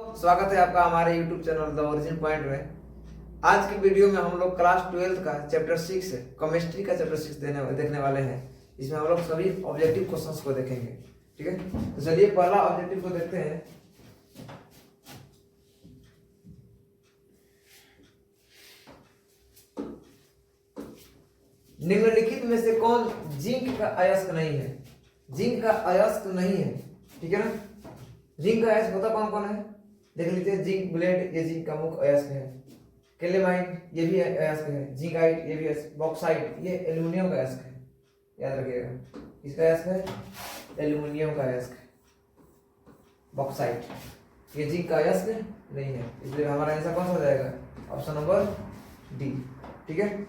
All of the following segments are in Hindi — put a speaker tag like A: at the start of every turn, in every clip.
A: स्वागत है आपका हमारे YouTube channel the origin point में। आज की वीडियो में हम लोग क्लास 12 का चैप्टर 6 केमिस्ट्री का चैप्टर 6 देखने वाले हैं। इसमें हम लोग सभी ऑब्जेक्टिव क्वेश्चंस को देखेंगे। ठीक है, तो चलिए पहला ऑब्जेक्टिव को देखते हैं। निम्नलिखित में से कौन जिंक का अयस्क नहीं है? जिंक का अयस्क नहीं है, ठीक है ना। जिंक का अयस्क होता कौन कौन है देख लीजिए। जिंक ब्लेड, ये जिंक का मुख्य अयस्क है। केलेमाइट, ये भी अयस्क है। जिंकाइट, ये भी अयस्क। बॉक्साइट, ये एल्युमिनियम का अयस्क है, याद रखिएगा। किसका अयस्क है? एल्युमिनियम का अयस्क है। बॉक्साइट, ये जिंक का अयस्क नहीं है, इसलिए हमारा आंसर कौन सा हो जाएगा? Option number D. ठीक है,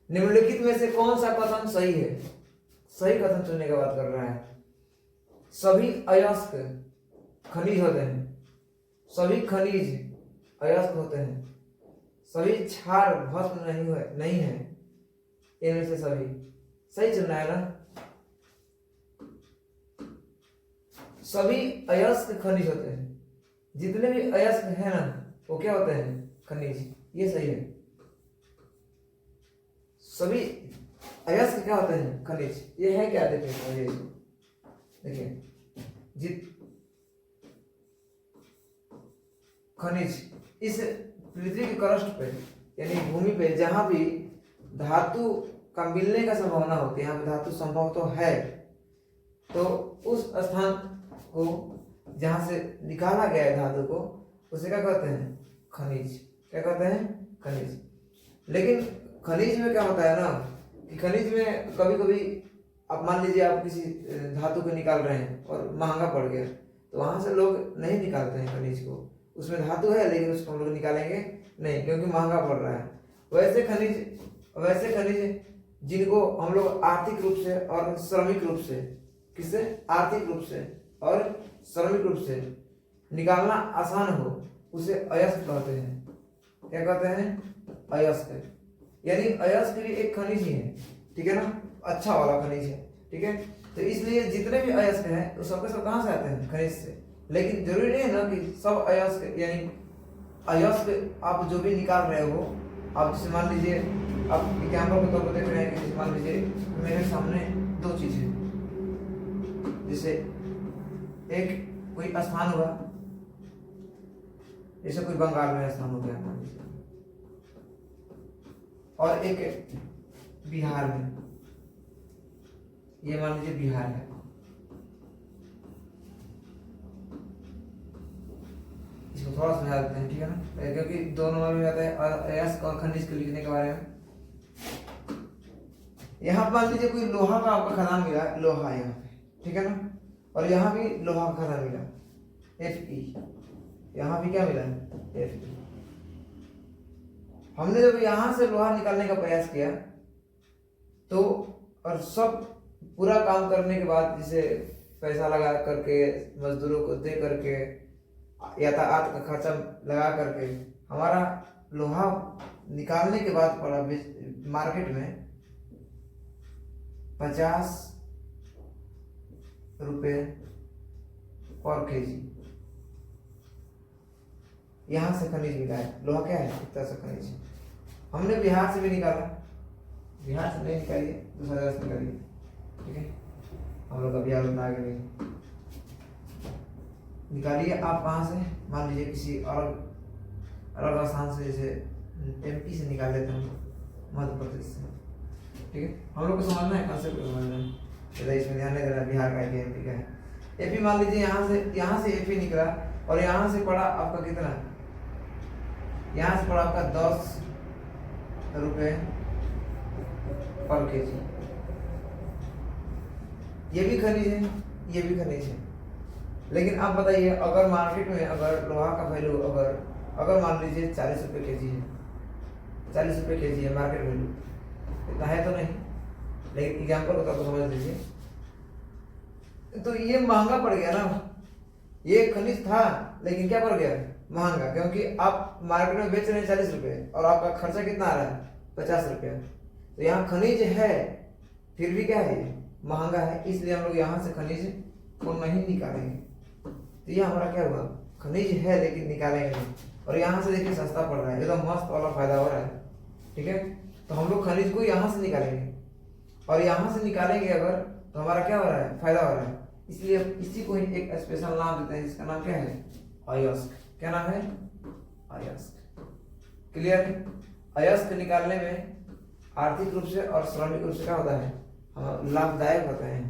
A: निम्नलिखित में से कौन सा कथन सही है? सही कथन चुनने की बात कर रहा है। सभी अयस्क खनिज होते हैं। सभी खनिज अयस्क होते हैं। सभी क्षार भस्म नहीं है। इनमें से सभी सही चुनना है ना। सभी अयस्क खनिज होते हैं। जितने भी अयस्क है ना, वो क्या होते हैं? खनिज। ये सही है। सभी अयस्क क्या होते हैं? खनिज। ये है क्या? देखिए खनिज इस पृथ्वी के क्रस्ट पे यानी भूमि पे जहां भी धातु का मिलने का संभावना होती है, यहाँ पे धातु संभव तो है, तो उस स्थान को जहां से निकाला गया है धातु को, उसे क्या कहते हैं? खनिज। क्या कहते हैं? खनिज। लेकिन खनिज में क्या होता है ना कि खनिज में कभी कभी आप मान लीजिए आप किसी धातु को निकाल रहे हैं और महंगा पड़ गया, तो वहां से लोग नहीं निकालते हैं खनिज को। उसमें धातु है लेकिन उसको हम लोग निकालेंगे नहीं, क्योंकि महंगा पड़ रहा है। वैसे खनिज जिनको हम लोग आर्थिक रूप से और श्रमिक रूप से, किससे? आर्थिक रूप से और श्रमिक रूप से निकालना आसान हो, उसे अयस्क कहते हैं। क्या कहते हैं? अयस्क। यानी अयस्क भी एक खनिज ही है, ठीक है ना, अच्छा वाला खनिज है। ठीक है, तो इसलिए जितने भी अयस्क हैं वो सबके सब कहाँ से आते हैं? खनिज से। लेकिन जरूरी नहीं है ना कि सब अयस्क, यानी अयस्क आप जो भी निकाल रहे हो, आप जैसे मान लीजिए आप एग्जाम्पल के तौर पर देख रहे हैं कि मान लीजिए मेरे सामने दो चीज है, जैसे एक कोई स्थान हुआ, जैसे कोई बंगाल में स्थान हो गया मान लीजिए, और एक बिहार में, ये मान लीजिए बिहार है। इसको थोड़ा समझा देते हैं, ठीक है ना, क्योंकि दोनों में आता है अयस्क और खनिज को लिखने के बारे में। यहाँ मान लीजिए कोई लोहा का आपका खदान मिला, लोहा यहाँ पे, ठीक है ना, और यहाँ भी लोहा का खदान मिला, Fe। यहाँ भी क्या मिला? Fe। हमने जब यहां से लोहा निकालने का प्रयास किया तो, और सब पूरा काम करने के बाद, जैसे पैसा लगा करके, मजदूरों को दे करके, यातायात का खर्चा लगा करके, हमारा लोहा निकालने के बाद पड़ा मार्केट में 50 रुपये पर केजी। यहाँ से खनिज मिला है। लोहा क्या है? एक तरह से खनिज है। हमने बिहार से भी निकाला, बिहार से नहीं निकालिए, दूसरा जगह से निकालिए, ठीक है। हम लोग अभी आगे नहीं निकालिए। आप कहाँ से? मान लीजिए किसी अलग स्थान से, जैसे MP से निकाल लेते हैं, मध्य प्रदेश से, ठीक है। हम लोग को समझना है, कंसेप्ट को समझना है, तो इसमें ध्यान नहीं देना बिहार का है कि MP का है। AP मान लीजिए यहाँ से AP निकला, और यहाँ से पड़ा आपका कितना? यहाँ से पड़ा आपका 10 रुपये पर केजी। ये भी खनिज है, ये भी खनिज है। लेकिन आप बताइए, अगर मार्केट में अगर लोहा का वैल्यू अगर मान लीजिए 40 रुपये केजी है, 40 रुपये केजी है मार्केट वैल्यू, इतना है तो नहीं, लेकिन एग्जाम्पल को तो समझ लीजिए, तो ये महंगा पड़ गया ना। ये खनिज था लेकिन क्या पड़ गया? महंगा, क्योंकि आप मार्केट में बेच रहे हैं 40 रुपये और आपका खर्चा कितना आ रहा है? 50 रुपये। तो यहाँ खनिज है, फिर भी क्या है? महंगा है, इसलिए हम लोग यहाँ से खनिज को नहीं निकालेंगे। तो ये हमारा क्या हुआ, खनिज है लेकिन निकालेंगे नहीं। और यहाँ से देखिए सस्ता पड़ रहा है, एकदम मस्त वाला फायदा हो रहा है। ठीक है, तो हम लोग खनिज को यहाँ से निकालेंगे, और यहाँ से निकालेंगे अगर तो हमारा क्या हो रहा है, फायदा हो रहा है। इसलिए इसी को ही एक स्पेशल नाम देते हैं, जिसका नाम क्या है, अयस्क। क्या नाम है, अयस्क। क्लियर है। अयस्क निकालने में आर्थिक रूप से और श्रमिक रूप से क्या होता है, लाभदायक होता है।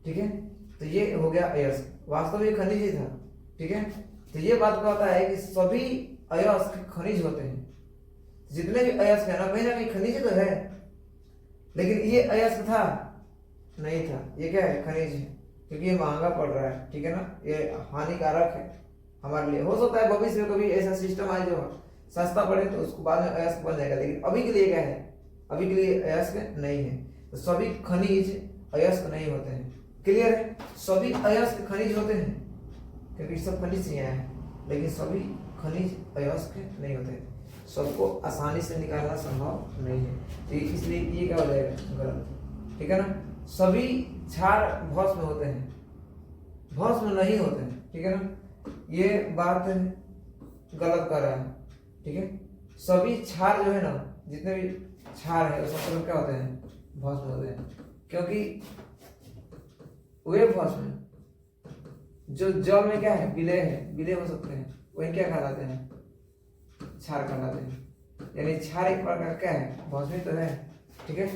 A: ठीक है, तो ये हो गया अयस्क, वास्तव में खनिज ही था। ठीक है, तो ये बात बताता है कि सभी अयस्क खनिज होते हैं। जितने भी अयस्क है ना कहीं खनिज तो है, लेकिन ये अयस्क था नहीं था, ये क्या है, खनिज है, क्योंकि ये महंगा पड़ रहा है। ठीक है ना, ये हानिकारक है हमारे लिए। हो सकता है भविष्य में कभी ऐसा सिस्टम आए जो सस्ता पड़े तो उसको बाद में अयस्क बन जाएगा, लेकिन अभी के लिए क्या है, अभी के लिए अयस्क नहीं है। तो सभी खनिज अयस्क नहीं होते हैं। क्लियर है, सभी अयस्क खनिज होते हैं, क्योंकि सब खनिज से आए हैं, लेकिन सभी खनिज अयस्क नहीं होते हैं। सबको आसानी से निकालना संभव नहीं है, तो इसलिए ये क्या हो जाएगा, गलत। ठीक है ना, सभी क्षार भस्म होते हैं, भस्म नहीं होते हैं। ठीक है ना, ये बात गलत कर रहा है। ठीक है, सभी क्षार जो है ना, जितने भी क्षार है उसका मतलब क्या होते हैं, भस्म होते हैं, क्योंकि वे भस्म जो जल में क्या है, विलय है, विलय हो सकते हैं, वही क्या कहलाते हैं, क्षार कहलाते हैं। यानी क्षार एक प्रकार का क्या है, भस्म तो है। ठीक है,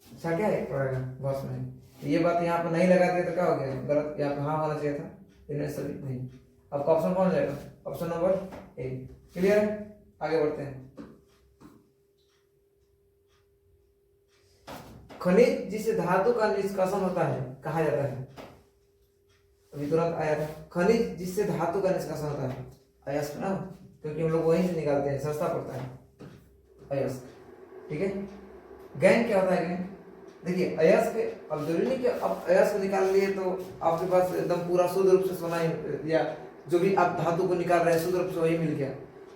A: क्षार क्या है, एक प्रकार का भस्म है। ये बात यहाँ पर नहीं लगाते तो क्या हो गया, गलत। यहाँ पे हाँ होना चाहिए था, इनमें सभी नहीं। अब ऑप्शन कौन जाएगा, ऑप्शन नंबर ए। क्लियर है, आगे बढ़ते हैं। खनिज जिसे धातु का निष्कासन होता है कहा जाता है, अभी तुरंत आया था, खनिज जिससे धातु का निष्कासन होता है, अयस्क ना, क्योंकि हम लोग वहीं से निकालते हैं, सस्ता पड़ता है, अयस्क। ठीक है, गैंग क्या होता है, गैंग देखिए, अयस्क अब जरूरी नहीं कि अब अयस्क निकाल लिए तो आपके पास एकदम पूरा शुद्ध रूप से सोना या जो भी आप धातु को निकाल रहे हैं शुद्ध रूप से वही मिल गया।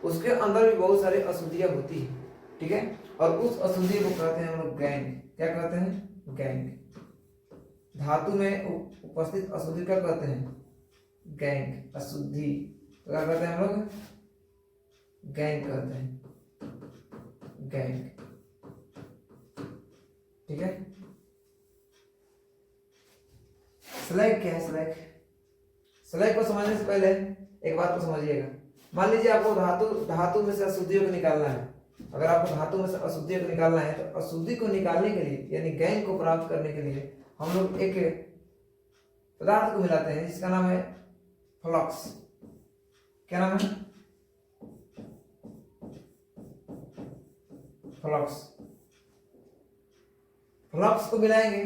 A: उसके अंदर भी बहुत सारी अशुद्धियां होती है। ठीक है, और उस अशुद्धि को कहते हैं हम लोग गैंग। क्या कहते हैं, गैंग। धातु में उपस्थित अशुद्धि क्या कहते हैं, गैंग, अशुद्धि क्या कहते हैं हम लोग, गैंग कहते हैं, गैंग। ठीक है, स्लैग क्या है, स्लैग, स्लैग को समझने से पहले एक बात को समझिएगा। मान लीजिए आपको धातु में से अशुद्धियों को निकालना है। अगर आपको धातु में से अशुद्धियों को निकालना है तो अशुद्धि को निकालने के लिए यानी गैंग को प्राप्त करने के लिए हम लोग एक पदार्थ को मिलाते हैं जिसका नाम है फ्लक्स। क्या नाम है, फ्लक्स। फ्लक्स को मिलाएंगे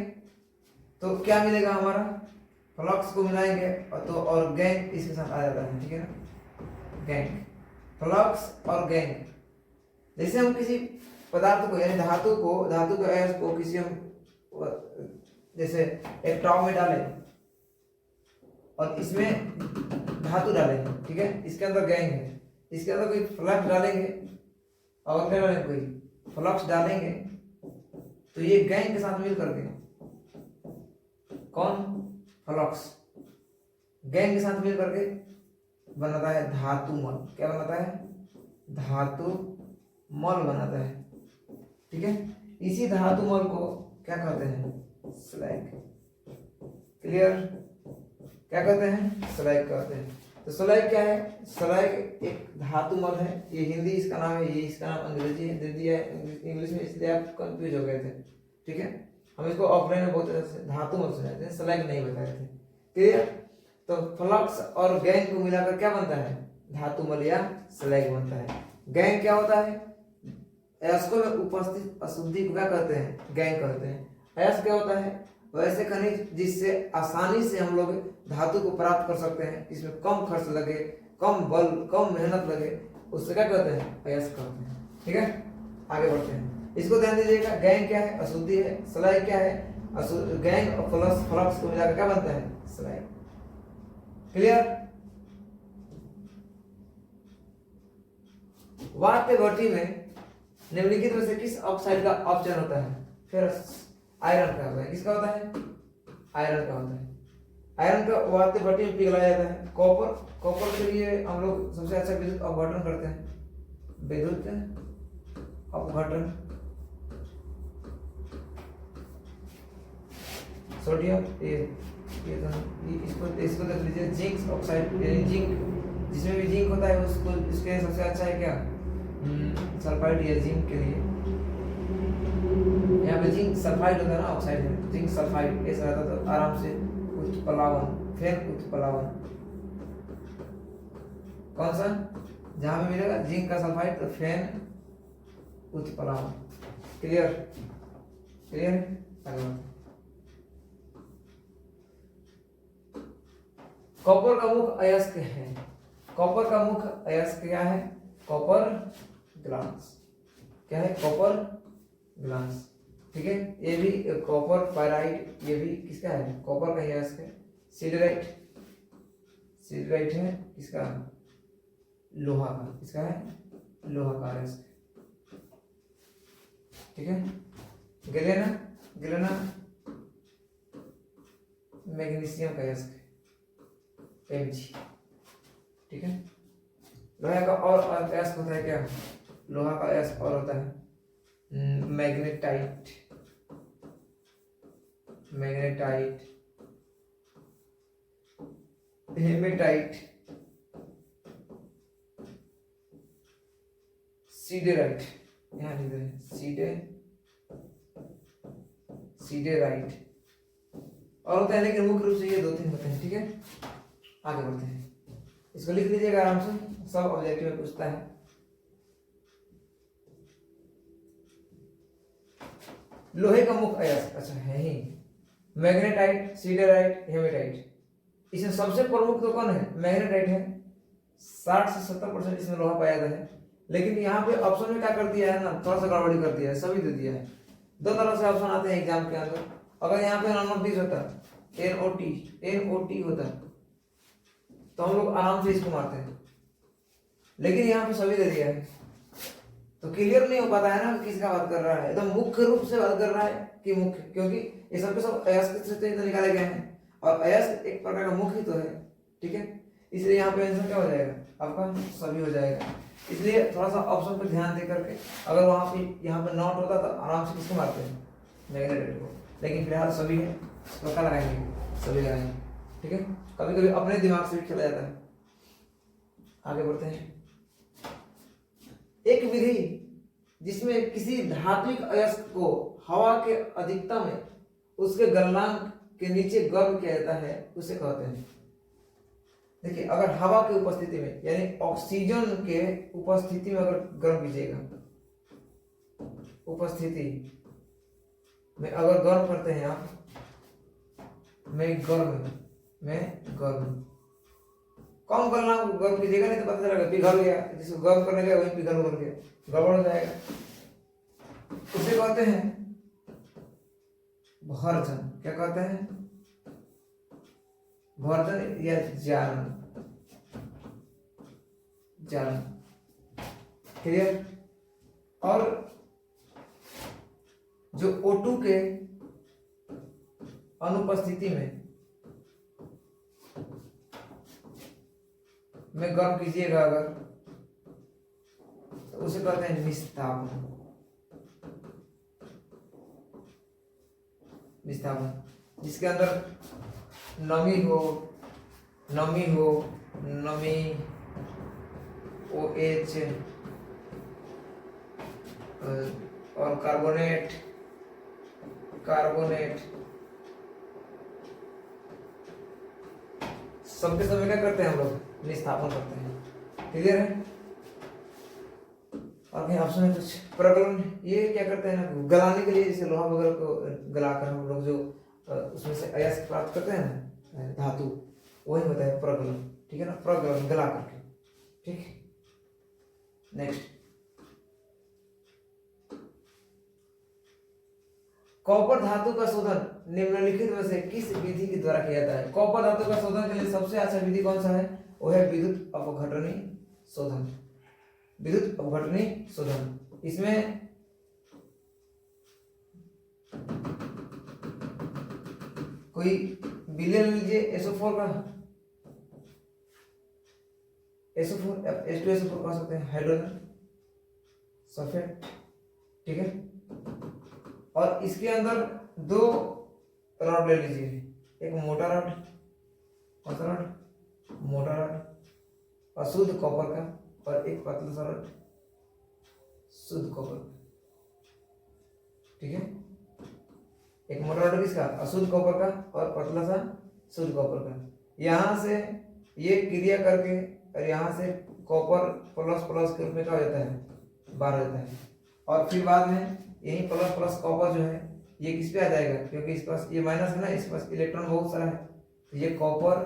A: तो क्या मिलेगा, हमारा फ्लक्स को मिलाएंगे और गैंग इसके साथ आ जाता है। ठीक है ना, गैंग, फ्लक्स और गैंग। जैसे हम किसी पदार्थ को यानी धातु के अयस्क को किसी हम जैसे एक टॉप में डालें और इसमें धातु डालेंगे। ठीक है, इसके अंदर गैंग है, इसके अंदर कोई फ्लक्स डालेंगे और क्या डालेंगे, कोई फ्लक्स डालेंगे तो ये गैंग के साथ मिल करके कौन, फ्लक्स, गैंग के साथ मिल करके बनाता है धातुमल। क्या बनाता है, धातुमल बनाता है। ठीक है, इसी धातुमल को क्या कहते हैं, स्लैग। क्लियर, क्या कहते हैं, स्लैग कहते हैं। तो स्लैग क्या है, स्लैग एक धातुमल है। ये हिंदी इसका नाम है, ये इसका नाम अंग्रेजी दे दिया है इंग्लिश में, इसलिए आप कंफ्यूज हो गए थे। ठीक है, हम इसको ऑफलाइन में बहुत धातुमल सुनाते हैं, स्लैग नहीं बताए थे। क्लियर, तो फ्लक्स और गैंग को मिलाकर क्या बनता है, धातुमल या स्लैग बनता है। गैंग क्या होता है, अयस्कों में उपस्थित अशुद्धि को क्या कहते हैं, गैंग कहते हैं। अयस्क क्या होता है, वैसे खनिज जिससे आसानी से हम लोग धातु को प्राप्त कर सकते हैं, इसमें कम खर्च लगे, कम बल, कम मेहनत लगे, उससे क्या कहते हैं, अयस्क कहते हैं। ठीक है, आगे बढ़ते हैं, इसको ध्यान दीजिएगा। गैंग क्या है, अशुद्धि है। स्लैग क्या है, गैंग और फ्लक्स को मिलाकर क्या बनता है, स्लैग। क्लियर, वाक्य भट्टी में निम्नलिखित में से किस ऑक्साइड का अपचयन होता है, फेरस आयरन का होता है। किसका होता है? आयरन का होता है। आयरन का वाते भट्टी में पिघलाया जाता है। कॉपर, कॉपर के लिए हम लोग सबसे अच्छा विद्युत अपघटन करते हैं, विद्युत अपघटन। सोडियम इसको देख लीजिए, जिंक ऑक्साइड यानी जिंक, जिसमें भी जिंक होता है उसको, इसके सबसे अच्छा है क्या? सल्फाइड या जिंक के लिए। यहाँ पे जिंक सल्फाइड होता है ना, ऑक्साइड है, जिंक सल्फाइड ऐसा रहता तो आराम से उत्प्लावन, फेन उत्प्लावन। कौन सा? जहां पे मिलेगा जिंक का सल्फाइड तो फेन उत्प्लावन। क्लियर? क्लियर है? अगला कॉपर का मुख्य अयस्क है। कॉपर का मुख्य अयस्क क्या है? Copper glass. क्या है? Copper glass. ठीक है, ये भी कॉपर पायराइट, ये भी किसका है? कॉपर का ही अयस्क है। सिडराइट, सिडराइट है किसका? लोहा का। किसका है? लोहा का अयस्क। ठीक है, गिलेना, गिलेना मैग्नीशियम का अयस्क, Mg। ठीक है, लोहा का और अयस्क होता है क्या? लोहा का अयस्क और होता है मैग्नेटाइट, मैग्नेटाइट, हेमेटाइट, सीडेराइट। यहाँ लिख रहे हैं सीडेराइट और होता है, लेकिन मुख्य रूप से ये 2-3 होते हैं। ठीक है, आगे बढ़ते हैं। इसको लिख लीजिएगा आराम से, सब ऑब्जेक्टिव में पूछता है। लोहे का मुख्य अयस्क, अच्छा है ही, मैग्नेटाइट, सीडेराइट, हेमेटाइट। इसमें सबसे प्रमुख तो कौन है? मैग्नेटाइट है। 60 से 70% इसमें लोहा पाया जाता है। लेकिन यहाँ पे ऑप्शन में क्या कर दिया है ना, थोड़ा सा गड़बड़ी कर दिया है, सभी दे दिया है। 2 तरह से ऑप्शन आते हैं एग्जाम के अंदर। अगर यहाँ पे नॉट होता, NOT होता तो हम लोग आराम से इसको मारते हैं, लेकिन यहाँ पे सभी दे दिया है तो क्लियर नहीं हो पाता है ना किसका बात कर रहा है। एकदम मुख्य रूप से बात कर रहा है कि मुख्य, क्योंकि ये सब के सब अयस्क से तो निकाले गए हैं और अयस्क एक प्रकार का मुख्य तो है। ठीक है, इसलिए यहाँ पे आंसर क्या हो जाएगा आपका? सभी हो जाएगा। इसलिए थोड़ा सा ऑप्शन पर ध्यान दे करके, अगर वहाँ पे यहाँ पे नॉट होता तो आराम से किसको मारते हैं? मैग्नेटाइट को। लेकिन फिलहाल सभी है तो क्या लगाएंगे? सभी लगाएंगे। ठीक है, कभी कभी अपने दिमाग से भी खेला जाता है। आगे बढ़ते हैं। एक विधि जिसमें किसी धात्विक अयस्क को हवा के अधिकता में उसके गलनांक के नीचे गर्म किया जाता है, उसे कहते हैं। देखिए, अगर हवा की उपस्थिति में यानी ऑक्सीजन के उपस्थिति में अगर गर्म कीजिएगा, उपस्थिति में अगर गर्म करते हैं आप, में गर्म कम गलनांक को गर्म कीजिएगा, नहीं तो पता चलेगा पिघल गया, जिसको गर्म करने गया वही पिघल गया, गड़बड़ हो जाएगा। उसे कहते हैं भर्जन। क्या कहते हैं? भर्जन या जालन। जालन। क्लियर? और जो O2 के अनुपस्थिति में गर्म कीजिएगा अगर, तो उसे कहते हैं निस्तापन। निस्तापन, जिसके अंदर नमी हो, OH और कार्बोनेट सबके समय क्या करते हैं हम लोग? निस्तापन करते हैं। क्लियर है? और कहीं ऑप्शन है कुछ? प्रगलन, ये क्या करते हैं ना, गलाने के लिए, जैसे लोहा वगैरह को गलाकर हम लोग जो उसमें से अयस्क प्राप्त करते हैं ना, धातु, वही होता है प्रगलन। ठीक है ना, प्रगलन गला करके। ठीक, नेक्स्ट, कॉपर धातु का शोधन निम्नलिखित में से किस विधि के द्वारा किया जाता है? कॉपर धातु का शोधन के लिए सबसे अच्छा विधि कौन सा है? वो है विद्युत अपघटनी शोधन। विद्युत अपघटनी शोधन, इसमें कोई बिलियन ले लीजिए SO4 का, SO4 H2SO4 कह सकते हैं, हाइड्रोजन सल्फेट, ठीक है। और इसके अंदर दो रॉड ले लीजिए, एक मोटा रॉड, कौन सा रॉड, मोटा रॉड अशुद्ध कॉपर का, और एक पतला सा रॉड शुद्ध कॉपर, ठीक है। एक मोटा रॉड किसका, अशुद्ध कॉपर का, और पतला सा शुद्ध कॉपर का। यहाँ से ये क्रिया करके और यहाँ से कॉपर प्लस प्लस के रूप में क्या हो जाता है, बाहर हो जाता है। और फिर बाद में यही प्लस प्लस कॉपर जो है ये किस पे आ जाएगा, क्योंकि इस पास ये माइनस है ना, इस पास इलेक्ट्रॉन बहुत सारा है, तो ये कॉपर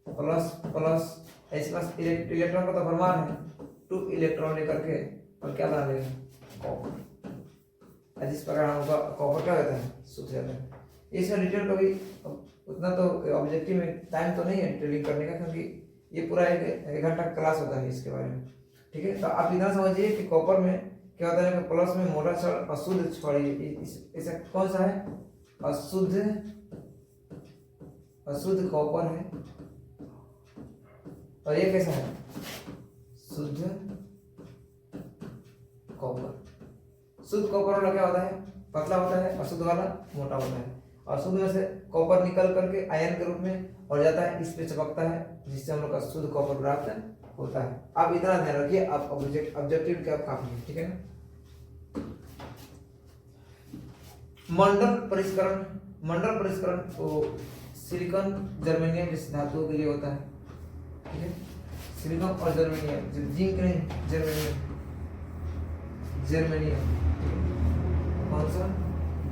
A: प्लस प्लस, इस पास इलेक्ट्रॉन का तो भरमार है, 2 इलेक्ट्रॉन लेकर के और क्या बना लेगा, कॉपर। जिस प्रकार होगा कॉपर क्या होता है, सूख जाता है। इसका डिटेल कभी उतना तो ऑब्जेक्टिव में टाइम तो नहीं है ट्रेडिंग करने का, क्योंकि ये पूरा एक घंटा क्लास होता है इसके बारे में, ठीक है। तो आप इतना समझिए कि कॉपर में क्या होता है कि प्लस में मोटा छड़ अशुद्ध छड़, ऐसा कौन सा है, अशुद्ध कॉपर है, और ये कैसा है, शुद्ध कॉपर। शुद्ध कॉपर वाला क्या होता है, पतला होता है, अशुद्ध वाला मोटा होता है। और शुद्ध में से कॉपर निकल करके आयन के रूप में और जाता है, इस पे चिपकता है, जिससे हम लोग का शुद्ध कॉपर प्राप्त होता है। आप इतना ध्यान रखिए, आप ऑब्जेक्टिव क्या काफी है, ठीक है ना। मंडल परिष्करण तो सिलिकॉन जर्मेनियम जैसे धातुओं के लिए होता है, ठीक है। सिलिकॉन और जर्मेनियम, जिंक नहीं, जर्मेनियम कौन सा,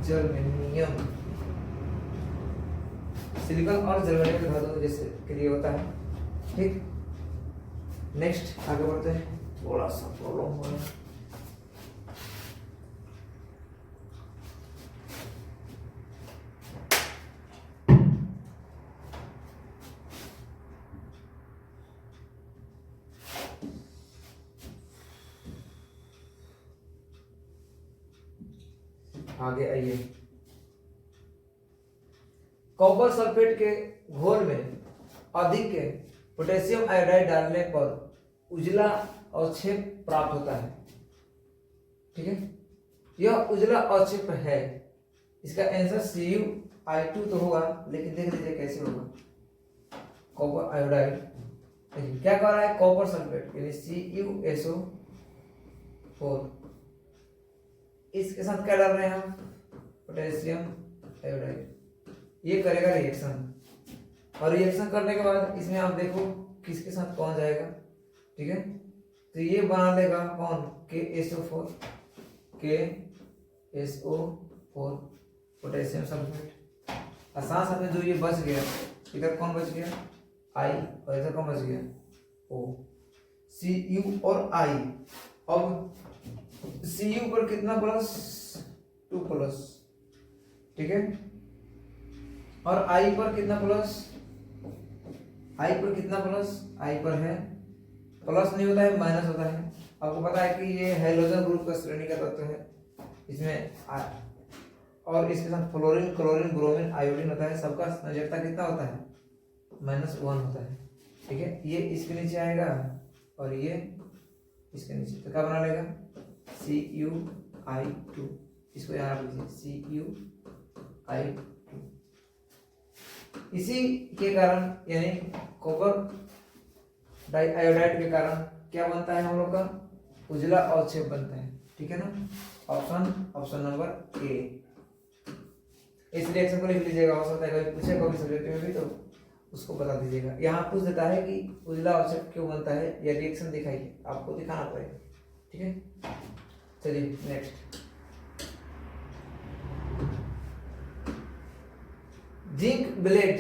A: जर्मेनियम, सिलिकॉन और जर्मेनियम के धातुओं जैसे के लिए होता है, ठीक। नेक्स्ट आगे बढ़ते हैं, थोड़ा सा प्रॉब्लम हो रहा है। आगे आइए, कॉपर सल्फेट के घोल में अधिक पोटेशियम आयोडाइड डालने पर उजला अवक्षेप प्राप्त होता है, ठीक है। यह उजला अवक्षेप है, इसका आंसर CuI2 तो होगा, लेकिन देख लीजिए कैसे होगा। कॉपर आयोडाइड क्या कह रहा है, कॉपर सल्फेट यानी CuSO4, इसके साथ क्या डाल रहे हैं हम, पोटेशियम आयोडाइड। ये करेगा रिएक्शन, और रिएक्शन करने के बाद इसमें आप देखो किसके साथ कौन जाएगा, ठीक है। तो ये बना लेगा कौन, KSO4 पोटेशियम सल्फेट। और साथ में जो ये बच गया, इधर कौन बच गया, I, और इधर कौन बच गया, O, Cu और I। अब Cu पर कितना प्लस, 2 प्लस, ठीक है। और I पर कितना प्लस, I पर कितना प्लस, I पर है प्लस नहीं होता है, माइनस होता है। आपको पता है कि ये हैलोजन ग्रुप का श्रेणी का तत्व है, इसमें और इसके साथ फ्लोरीन, क्लोरीन, ब्रोमीन, आयोडीन होता है। सबका संयोजकता कितना होता है, -1 होता है, ठीक है। ये इसके नीचे आएगा और ये इसके नीचे, तो क्या बना लेगा, CuI2। इसको यहाँ लीजिए, CuI2। इसी के कारण यानी कॉपर डाइआयोडाइड के कारण क्या बनता है हम लोग का, उजला अवक्षेप बनता है, ठीक है ना। Option number A. इस रिएक्शन को लिख लीजिएगा, हो सकता है कभी पूछे कभी सब्जेक्ट में भी, तो उसको बता दीजिएगा। यहाँ पूछ देता है कि उजला अवक्षेप क्यों बनता है, या रिएक्शन दिखाइए, आपको दिखाना पड़ेगा, ठीक है। चलिए नेक्स्ट, जिंक ब्लेड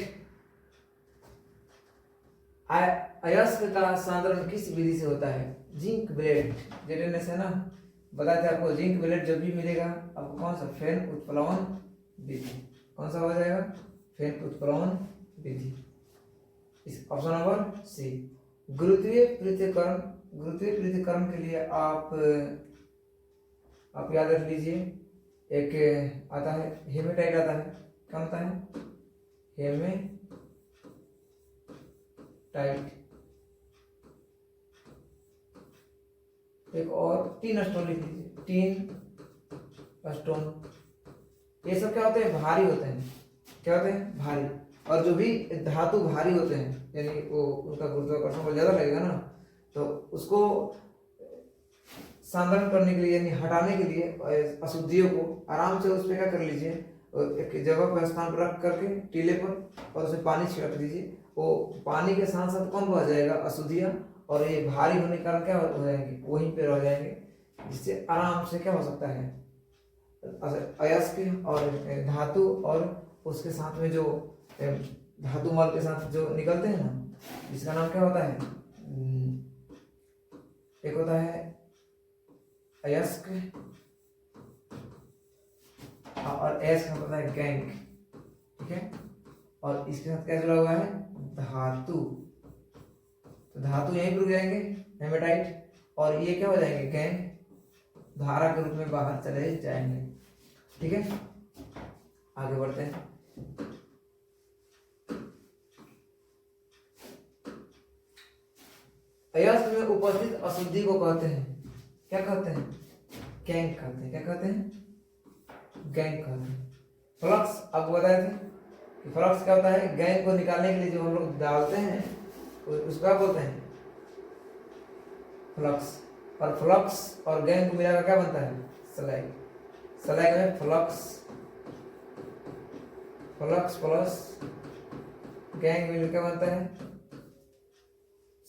A: अयस्क का सांद्रण किस विधि से होता है। जिंक ब्लेड जेडेनेस है ना, बताए थे आपको। जिंक ब्लेड जब भी मिलेगा आपको कौन सा, फेन उत्प्लवन विधि, कौन सा हो जाएगा, फेन उत्प्लवन विधि। इस ऑप्शन नंबर सी। गुरुत्वीय पृथक्करण के लिए आप याद रख लीजिए, एक आता है हेमेटाइट, आता है क्या होता है, हेमेटाइट। एक और टिन स्टोन लिख लीजिए, टिन स्टोन। ये सब क्या होते हैं, भारी होते हैं। क्या होते हैं, भारी। और जो भी धातु भारी होते हैं, यानी वो उनका गुरुत्वाकर्षण बल ज्यादा लगेगा ना, तो उसको सांद्रण करने के लिए यानी हटाने के लिए अशुद्धियों को आराम से उस पर क्या कर लीजिए, एक जगह पर स्थान पर रख करके टीले पर, और उसमें पानी छिड़क दीजिए। वो पानी के साथ साथ कौन बह जाएगा, अशुद्धियाँ, और ये भारी होने के कारण क्या हो जाएंगे, वहीं पे रह जाएंगे, जिससे आराम से क्या हो सकता है, अयस्क और धातु और उसके साथ में जो धातु मल के साथ जो निकलते हैं ना, जिसका नाम क्या होता है, एक होता है अयस्क और एस का होता है गैंग। ठीक है, और इसके साथ क्या जुड़ा हुआ है, धातु। तो धातु यहीं पर रुक जाएंगे, हेमेटाइट, और ये क्या हो जाएंगे, गैंग, धारा के रूप में बाहर चले जाएंगे। ठीक है, आगे बढ़ते हैं। अयस्क में उपस्थित अशुद्धि को कहते हैं, क्या कहते हैं, गैंग कहते हैं। क्या कहते हैं, गैंग कहते हैं। फ्लक्स आपको बताए थे कि फ्लक्स क्या होता है, गैंग को निकालने के लिए जो हम लोग डालते हैं उसको क्या बोलते हैं, फ्लक्स। और फ्लक्स और गैंग को मिलाकर क्या बनता है, स्लैग। स्लैग में फ्लक्स प्लस गैंग मिलकर क्या बनता है,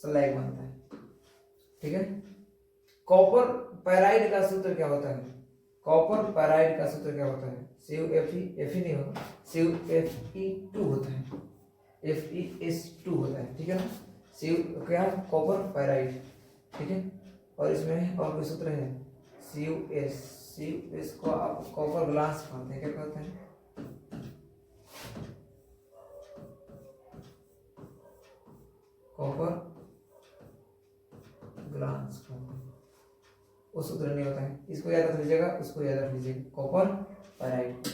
A: स्लैग बनता है। ठीक है, कॉपर पैराइड का सूत्र क्या होता है, कॉपर पैराइड का सूत्र क्या होता है, Fe नहीं होगा, Fe2 होता है, FeS2 होता है। ठीक है ना, क्या है, कॉपर पैराइड। ठीक है, और इसमें और कोई सूत्र है, CuS को आप कॉपर ग्लास कहते हैं। क्या कहते हैं, कॉपर ग्लास कहते हैं। वो सूत्र नहीं होता है, इसको याद रख लीजिएगा, उसको याद रख लीजिएगा, कॉपर पैराइड।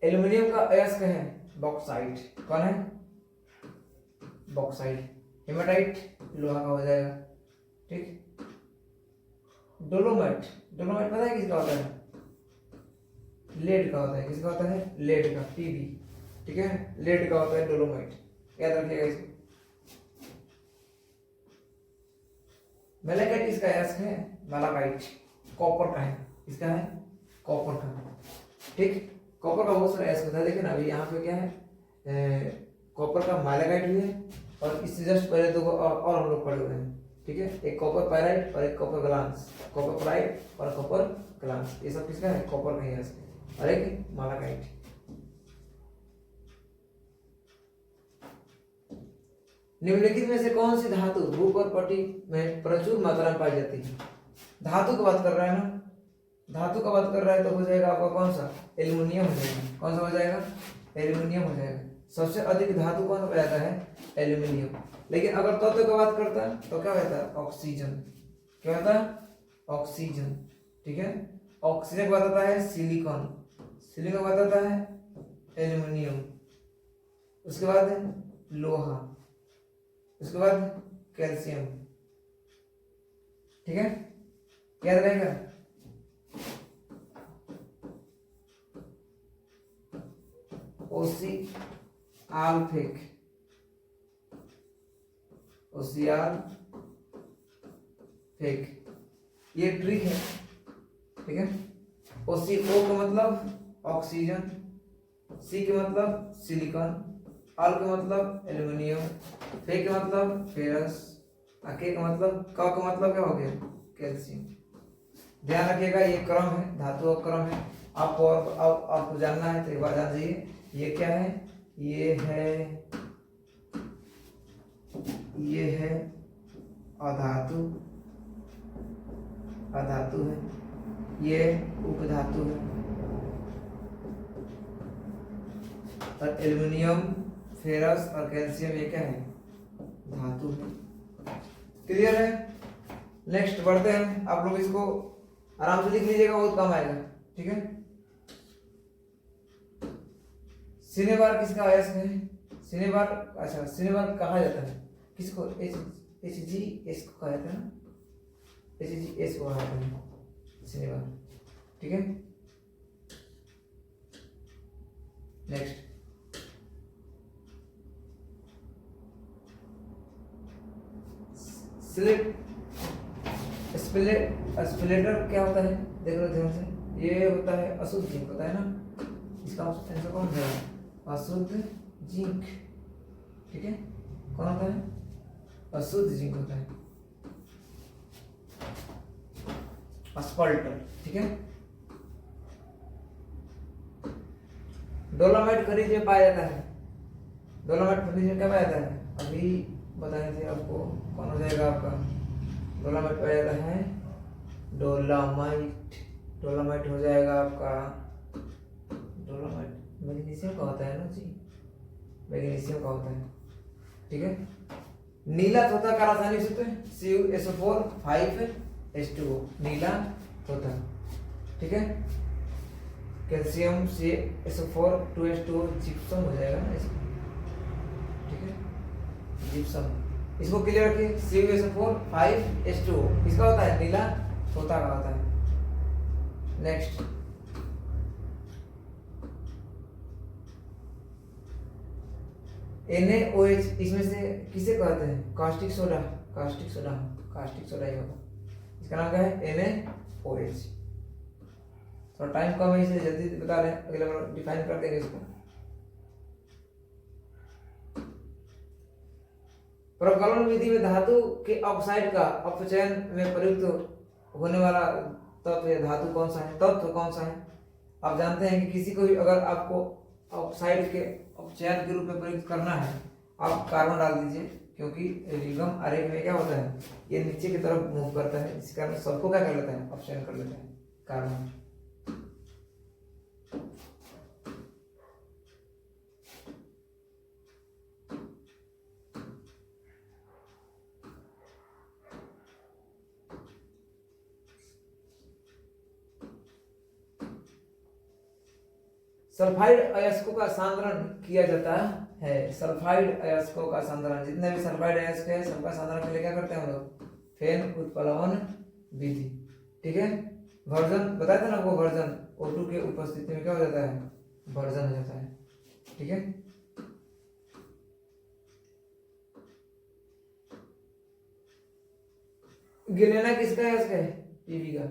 A: एल्युमिनियम का अयस्क है बॉक्साइट। कौन है, बॉक्साइट। हेमाटाइट लोहा का हो जाएगा। ठीक, डोलोमाइट, डोलोमाइट पता है किसका होता है, लेड का होता है। किसका होता है, लेड का, Pb। ठीक है, लेड का होता है डोलोमाइट, याद रखिएगा इसको। मेलाकाइट इसका अयस्क है, मेलाकाइट कॉपर का है। इसका है कॉपर का। ठीक, कॉपर का बहुत सारा अयस्क होता है। देखिए ना, अभी यहाँ पे क्या है, कॉपर का मेलाकाइट भी है, और इससे जस्ट पहले दो और हम लोग पढ़े हुए हैं। ठीक है, एक कॉपर पैराइड और एक कॉपर ग्लांस, कॉपर पैराइड और कॉपर ग्लांस, ये सब किसका है, कॉपर का ही अयस्क है। और एक मेलाकाइट। निम्नलिखित में से कौन सी धातु भू और पट्टी में प्रचुर मात्रा में पाई जाती है, धातु की बात कर रहा है ना, धातु का बात कर रहा है, तो हो जाएगा आपका कौन सा, एल्युमिनियम हो जाएगा। कौन सा हो जाएगा, एल्युमिनियम हो जाएगा। सबसे अधिक धातु कौन सा पाया जाता है, एल्युमिनियम। लेकिन अगर तत्व का बात करता है तो क्या कहता है, ऑक्सीजन। क्या कहता है, ऑक्सीजन। ठीक है, ऑक्सीजन का बताता है सिलिकॉन, सिलिकॉन का बताता है एल्युमिनियम, उसके बाद लोहा, उसके बाद कैल्शियम। ठीक है, याद रहेगा। ओसियाल्फेक, ये ट्रिक है। ठीक है, ओसी, ओ का मतलब ऑक्सीजन, सी के मतलब सिलिकॉन, आल का मतलब एल्युमिनियम, फे का मतलब फेरस, के का मतलब, का मतलब क्या हो गया, कैल्शियम। ध्यान रखिएगा, ये क्रम है, धातु का क्रम है। आपको अब आपको जानना है तो एक बार जान लीजिए, ये क्या है, ये है अधातु, अधातु है, ये उपधातु है, और एल्युमिनियम, फेरस और कैल्शियम ये क्या है, धातु है। क्लियर है, नेक्स्ट बढ़ते हैं। आप लोग इसको आराम से लिख लीजिएगा, बहुत कम आएगा। ठीक है, सिनेबार किसका अयस्क है? सिनेबार, अच्छा सिनेबार कहा जाता है किसको? एच जी एस को कहा जाता है ना, एच जी एस को कहा जाता है सिनेबार, ठीक है। नेक्स्ट, स्प्लेटर क्या होता है? देख लो ध्यान से, ये होता है अशुद्ध जिंक होता है ना, इसका आंसर कौन है? अशुद्ध जिंक, ठीक है। कौन होता है? अशुद्ध जिंक होता है, अस्पल्टर, ठीक है। डोलोमाइट खनिज में पाया जाता है, डोलोमाइट खनिज में क्या पाया जाता है? अभी बताए थे आपको, कौन हो जाएगा आपका? डोलोमाइट पाया जाता है, डोलोमाइट, डोलोमाइट हो जाएगा आपका, डोलोमाइट मैग्नीशियम का होता है ना जी, मैग्नीशियम का होता है, ठीक है। नीला तोता का रासायनिक सूत्र है CuSO4 5H2O, नीला तोता, ठीक है। कैल्शियम CuSO4 2H2O, जिप्सम हो जाएगा ना इसको, ठीक है, जिप्सम। इसको क्लियर रखिए, CuSO4 5H2O इसका होता है, नीला तोता का होता है। नेक्स्ट, NaOH इसमें से किसे कहते हैं? Caustic soda, caustic soda, caustic soda ही होगा, इसका नाम क्या है? NaOH। थोड़ा टाइम कम है इसलिए जल्दी बता रहे हैं, अगले बार डिफाइन कर देंगे इसको। प्रकलन विधि में धातु के ऑक्साइड का अपचयन में प्रयुक्त होने वाला तत्व या धातु कौन सा है? तत्व कौन सा है? आप जानते हैं कि किसी को भी अगर आपको ऑक्साइड के अपचयन के रूप में प्रयुक्त करना है, आप कार्बन डाल दीजिए, क्योंकि रिगम आरेख में क्या होता है, ये नीचे की तरफ मूव करता है, इस कारण सबको क्या कर लेता है? अपचयन कर लेता है कार्बन। सल्फाइड अयस्कों का सांद्रण किया जाता है, सल्फाइड अयस्कों का सांद्रण, जितने भी सल्फाइड अयस्क है सबका सांद्रण के लिए क्या करते हैं हम लोग? फेन उत्प्लवन विधि, ठीक है। वर्जन बताया था ना आपको, वर्जन O2 के उपस्थिति में क्या हो जाता है? वर्जन हो जाता है, ठीक है। गिलेना किसका अयस्क है? पीबी का,